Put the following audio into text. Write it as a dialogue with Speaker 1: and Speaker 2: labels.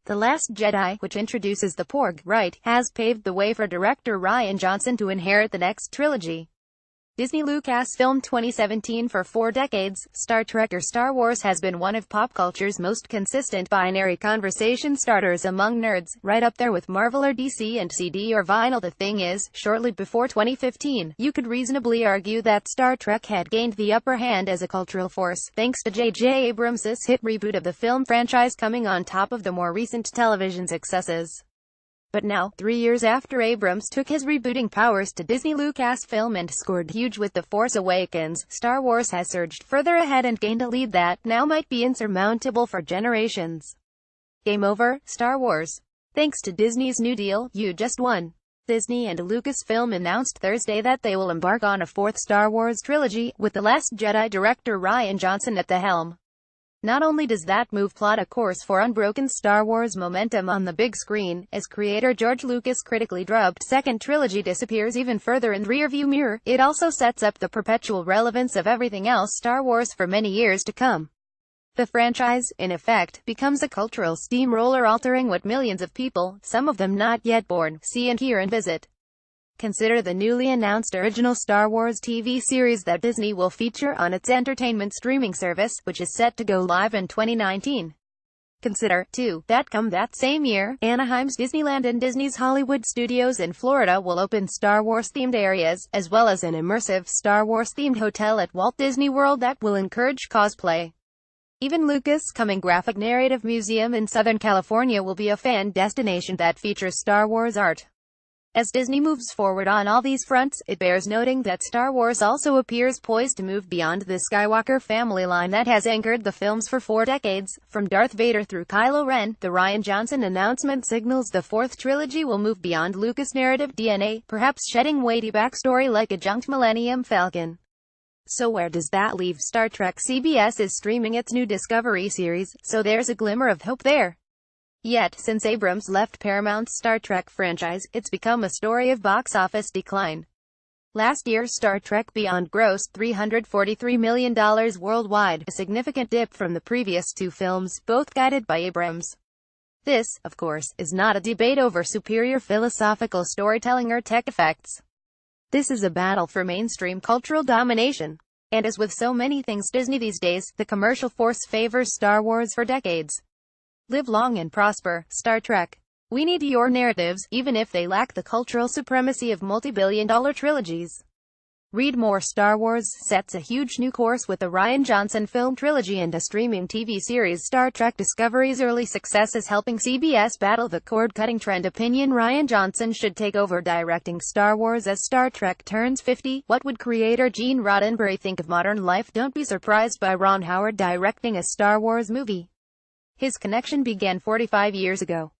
Speaker 1: The Last Jedi, which introduces the porg, rite, has paved the way for director Rian Johnson to inherit the next trilogy. Disney Lucasfilm 2017. For 4 decades, Star Trek or Star Wars has been one of pop culture's most consistent binary conversation starters among nerds, right up there with Marvel or DC and CD or vinyl. The thing is, shortly before 2015, you could reasonably argue that Star Trek had gained the upper hand as a cultural force, thanks to J.J. Abrams' hit reboot of the film franchise coming on top of the more recent television successes. But now, 3 years after Abrams took his rebooting powers to Disney Lucasfilm and scored huge with The Force Awakens, Star Wars has surged further ahead and gained a lead that now might be insurmountable for generations. Game over, Star Wars. Thanks to Disney's New Deal, you just won. Disney and Lucasfilm announced Thursday that they will embark on a 4th Star Wars trilogy, with The Last Jedi director Rian Johnson at the helm. Not only does that move plot a course for unbroken Star Wars momentum on the big screen, as creator George Lucas' critically dubbed second trilogy disappears even further in the rearview mirror, it also sets up the perpetual relevance of everything else Star Wars for many years to come. The franchise, in effect, becomes a cultural steamroller altering what millions of people, some of them not yet born, see and hear and visit. Consider the newly announced original Star Wars TV series that Disney will feature on its entertainment streaming service, which is set to go live in 2019. Consider, too, that come that same year, Anaheim's Disneyland and Disney's Hollywood Studios in Florida will open Star Wars-themed areas, as well as an immersive Star Wars-themed hotel at Walt Disney World that will encourage cosplay. Even Lucas' coming graphic narrative museum in Southern California will be a fan destination that features Star Wars art. As Disney moves forward on all these fronts, it bears noting that Star Wars also appears poised to move beyond the Skywalker family line that has anchored the films for 4 decades. From Darth Vader through Kylo Ren, the Rian Johnson announcement signals the 4th trilogy will move beyond Lucas' narrative DNA, perhaps shedding weighty backstory like a junked Millennium Falcon. So where does that leave Star Trek? CBS is streaming its new Discovery series, so there's a glimmer of hope there. Yet, since Abrams left Paramount's Star Trek franchise, it's become a story of box office decline. Last year, Star Trek Beyond grossed $343 million worldwide, a significant dip from the previous 2 films, both guided by Abrams. This, of course, is not a debate over superior philosophical storytelling or tech effects. This is a battle for mainstream cultural domination. And as with so many things Disney these days, the commercial force favors Star Wars for decades. Live long and prosper, Star Trek. We need your narratives, even if they lack the cultural supremacy of multi-billion-dollar trilogies. Read more. Star Wars sets a huge new course with the Rian Johnson film trilogy and a streaming TV series. Star Trek Discovery's early success is helping CBS battle the cord-cutting trend. Opinion: Rian Johnson should take over directing Star Wars as Star Trek turns 50. What would creator Gene Roddenberry think of modern life? Don't be surprised by Ron Howard directing a Star Wars movie. His connection began 45 years ago.